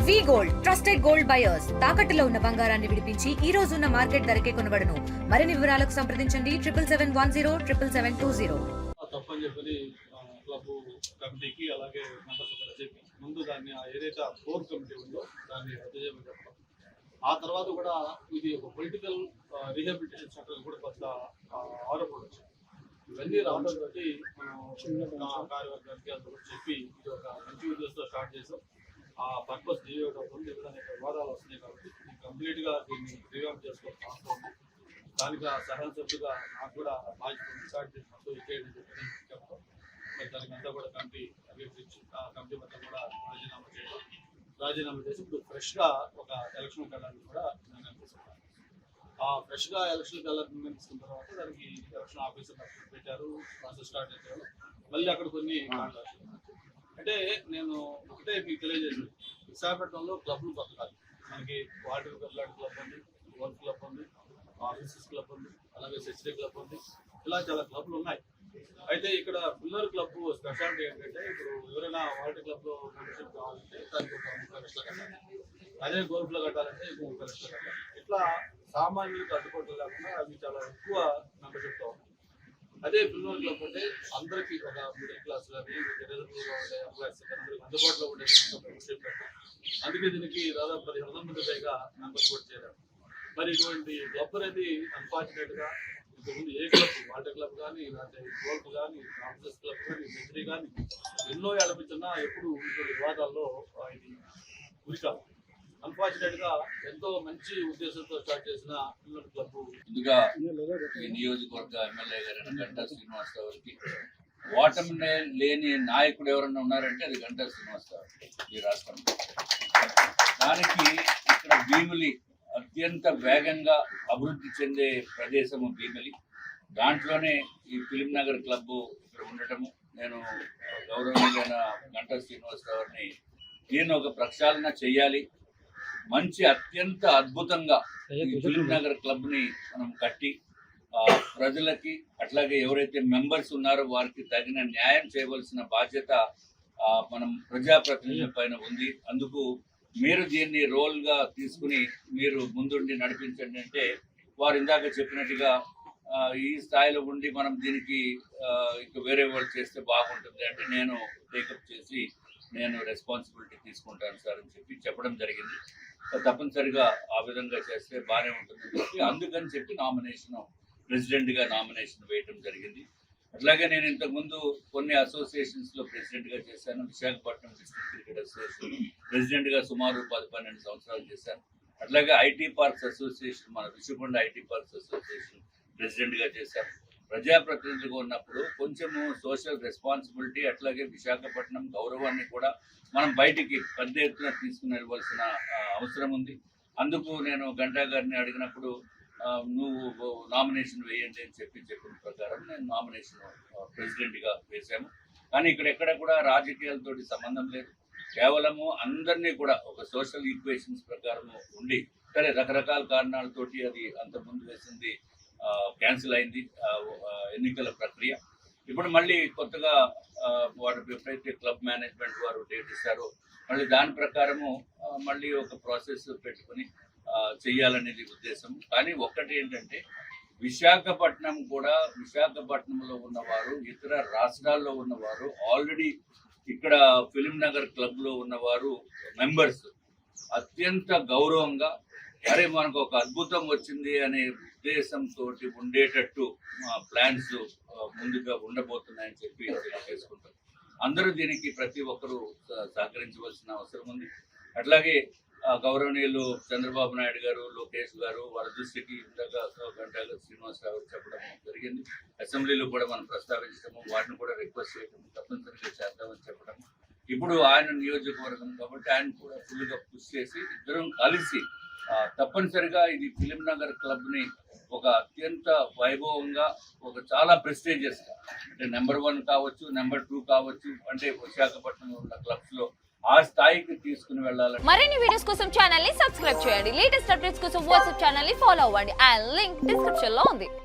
వి gold trusted gold buyers తాకట్టులో ఉన్న బంగారాన్ని విడిపించి ఈ రోజు ఉన్న మార్కెట్ ధరకే కొనబడును. మరిన్ని వివరాలకు సంప్రదించండి 7771077220. తప్పని చెప్పి క్లబ్ కమిటీకి అలాగే మెంబర్స్ కూడా చెప్పి ముందు దాన్ని ఏదైతే కోర్ కమిటీ ఉందో దాన్ని రద్దు చేయమని చెప్పడం. ఆ తర్వాత కూడా ఇది ఒక పొలిటికల్ రీహాబిలిటేషన్ సెంటర్ కూడా కొత్త ఆరోపణలు వచ్చాయి. ఇవన్నీ రావడం బట్టి మనం కార్యవర్గానికి అందరూ చెప్పి ఇది ఒక మంచి ఉద్దేశంతో స్టార్ట్ చేసాం. ఆ పర్పస్ డివైడ్ అవుతుంది. ఏదైనా వివాదాలు వస్తున్నాయి కాబట్టి కంప్లీట్గా దీన్ని రివామ్ చేసుకోవాల్సిన అవసరం ఉంది. దానికి సహాయ సభ్యులుగా నాకు కూడా బాధ్యత స్టార్ట్ చేసినట్టు ఇచ్చేయడం చెప్పి చెప్తాం. మరి దానికి అంతా కూడా కమిటీ అభివృద్ధి ఆ కమిటీ మొత్తం కూడా రాజీనామా చేసి ఇప్పుడు ఫ్రెష్గా ఒక ఎలక్షన్ వెళ్ళాలని కూడా నిర్ణయం తీసుకున్నాను. ఆ ఫ్రెష్గా ఎలక్షన్ వెళ్ళాలని నిర్ణయం తీసుకున్న తర్వాత దానికి ఎలక్షన్ ఆఫీసర్ పెట్టారు, ప్రాసెస్ స్టార్ట్ చేశారు. మళ్ళీ అక్కడ కొన్ని కాంట్రాక్ట్లు అంటే నేను ఒకటే మీకు తెలియజేసాను, విశాఖపట్నంలో క్లబ్లు కొత్త కాదు. మనకి వాటర్ క్లబ్ ఉంది, గోల్ఫ్ క్లబ్ ఉంది, ఆఫీసెస్ క్లబ్ ఉంది, అలాగే సెక్యూరిటీ క్లబ్ ఉంది. ఇలా చాలా క్లబ్లు ఉన్నాయి. అయితే ఇక్కడ పిల్లర్ క్లబ్ స్పెషాలిటీ ఏంటంటే ఇప్పుడు ఎవరైనా వాటర్ క్లబ్లో మెంబర్షిప్ కావాలంటే దానికి ఒక 30 లక్షలు కట్టాలి. అదే గోల్ఫ్లో కట్టాలంటే 30 లక్షలు కట్టాలి. ఇట్లా సామాన్యులకు అడ్డుకోవడం లేకుండా అవి చాలా ఎక్కువ మెంబర్షిప్తో ఉన్నాయి. అదే పిల్లర్ క్లబ్ అంటే అందరికీ ఒక మిడిల్ క్లాస్ కానీ రిజర్వ్గా ఉండే ఎంప్లాయీస్ అందరికీ అందుబాటులో ఉండే మెంబర్షిప్ పెట్టాలి. అందుకే దీనికి దాదాపు 1500 మంది పైగా మెంబర్స్ కూడా చేరారు. మరి ఇటువంటి క్లబ్ అనేది అన్ఫార్చునేట్గా ఇంతకుముందు ఏ క్లబ్ వాటర్ క్లబ్ కానీ లేకపోతే గోల్ఫ్ కానీ ఆఫీసెస్ క్లబ్ కానీ సెంచరీ కానీ ఎన్నో ఏడపించినా ఎప్పుడు ఇటువంటి వివాదాల్లో ఇది గురికాదు. అన్ఫార్చునేట్గా ఎంతో మంచి ఉద్దేశంతో స్టార్ట్ చేసిన పిల్లల క్లబ్ ముందుగా ఈ నియోజకవర్గ ఎమ్మెల్యే గారైన గంటా శ్రీనివాసరావు గారికి ఓటమి లేని నాయకుడు ఎవరన్నా ఉన్నారంటే అది గంటా శ్రీనివాసరావు ఈ రాష్ట్రంలో. దానికి ఇక్కడ భీమిలి అత్యంత వేగంగా అభివృద్ధి చెందే ప్రదేశము భీమిలి. దాంట్లోనే ఈ ఫిలిం నగర్ క్లబ్ ఇక్కడ ఉండటము, నేను గౌరవనీయులైన గంటా శ్రీనివాసరావు గారిని నేను ఒక ప్రక్షాళన చెయ్యాలి, మంచి అత్యంత అద్భుతంగా ఈ ఫిలిం నగర్ క్లబ్ ని మనం కట్టి ప్రజలకి అట్లాగే ఎవరైతే మెంబర్స్ ఉన్నారో వారికి తగిన న్యాయం చేయవలసిన బాధ్యత మనం ప్రజాప్రతినిధుల పైన ఉంది. అందుకు మీరు దీన్ని రోల్ గా తీసుకుని మీరు ముందుండి నడిపించండి అంటే వారు ఇందాక చెప్పినట్టుగా ఈ స్థాయిలో ఉండి మనం దీనికి ఇక వేరే వాళ్ళు చేస్తే బాగుంటుంది అంటే నేను టేకప్ చేసి నేను రెస్పాన్సిబిలిటీ తీసుకుంటాను సార్ అని చెప్పడం జరిగింది. తప్పనిసరిగా ఆ విధంగా చేస్తే బాగానే ఉంటుందని చెప్పి అందుకని చెప్పి ప్రెసిడెంట్గా నామినేషన్ వేయడం జరిగింది. అట్లాగే నేను ఇంతకుముందు కొన్ని అసోసియేషన్స్లో ప్రెసిడెంట్గా చేశాను. విశాఖపట్నం డిస్ట్రిక్ట్ క్రికెట్ అసోసియేషన్ ప్రెసిడెంట్గా సుమారు 10-12 సంవత్సరాలు చేశాను. అట్లాగే ఐటీ పార్క్స్ అసోసియేషన్, మన విశాఖపట్నం ఐటీ పార్క్స్ అసోసియేషన్ ప్రెసిడెంట్గా చేశాను. ప్రజాప్రతినిధులుగా ఉన్నప్పుడు కొంచెము సోషల్ రెస్పాన్సిబిలిటీ అట్లాగే విశాఖపట్నం గౌరవాన్ని కూడా మనం బయటికి పెద్ద ఎత్తున తీసుకుని వెళ్ళవలసిన అవసరం ఉంది. అందుకు నేను గంటా గారిని అడిగినప్పుడు నువ్వు నామినేషన్ వేయండి అని చెప్పిన ప్రకారం నేను నామినేషన్ ప్రెసిడెంట్గా వేశాము. కానీ ఇక్కడెక్కడ కూడా రాజకీయాలతోటి సంబంధం లేదు. కేవలము అందరినీ కూడా ఒక సోషల్ ఈక్వేషన్స్ ప్రకారము ఉండి, సరే రకరకాల కారణాలతోటి అది అంత ముందు వేసింది క్యాన్సిల్ అయింది ఎన్నికల ప్రక్రియ. ఇప్పుడు మళ్ళీ కొత్తగా వారు ఎప్పుడైతే క్లబ్ మేనేజ్మెంట్ వారు డేట్ ఇస్తారో మళ్ళీ దాని ప్రకారము మళ్ళీ ఒక ప్రాసెస్ పెట్టుకుని చెయ్యాలనేది ఉద్దేశం. కానీ ఒక్కటి ఏంటంటే విశాఖపట్నంలో ఉన్నవారు, ఇతర రాష్ట్రాల్లో ఉన్నవారు, ఆల్రెడీ ఇక్కడ ఫిలిం నగర్ క్లబ్లో ఉన్నవారు మెంబర్స్ అత్యంత గౌరవంగా అరే మనకు ఒక అద్భుతం వచ్చింది అనే ఉద్దేశంతో ఉండేటట్టు ప్లాన్స్ ముందుగా ఉండబోతున్నాయని చెప్పి చేసుకుంటారు. అందరూ దీనికి ప్రతి ఒక్కరూ సహకరించవలసిన అవసరం ఉంది. అట్లాగే గౌరవనీయులు చంద్రబాబు నాయుడు గారు, లోకేష్ గారు వారి దృష్టికి గంటా శ్రీనివాసరావు చెప్పడం జరిగింది. అసెంబ్లీలో కూడా మనం ప్రస్తావించడము, వాటిని కూడా రిక్వెస్ట్ చేయడం తప్పనిసరిగా చేద్దామని చెప్పడం. ఇప్పుడు ఆయన నియోజకవర్గం కాబట్టి ఆయన కూడా ఫుల్గా పుష్ చేసి ఇద్దరం కలిసి తప్పనిసరిగా ఇది ఫిలిం నగర్ క్లబ్ని ఒక అత్యంత వైభవంగా ఒక చాలా ప్రెస్టీజియస్ అంటే నెంబర్ 1 కావచ్చు, నెంబర్ 2 కావచ్చు, అంటే విశాఖపట్నంలో ఉన్న క్లబ్స్ లో ఆ స్థాయికి తీసుకుని వెళ్ళాలి. మరిన్ని వీడియోస్ కోసం ఛానల్ ని సబ్స్క్రైబ్ చేయండి. లేటెస్ట్ అప్డేట్స్ కోసం వాట్సాప్ ఛానల్ ని ఫాలో అవ్వండి. ఆ లింక్ డిస్క్రిప్షన్ లో ఉంది.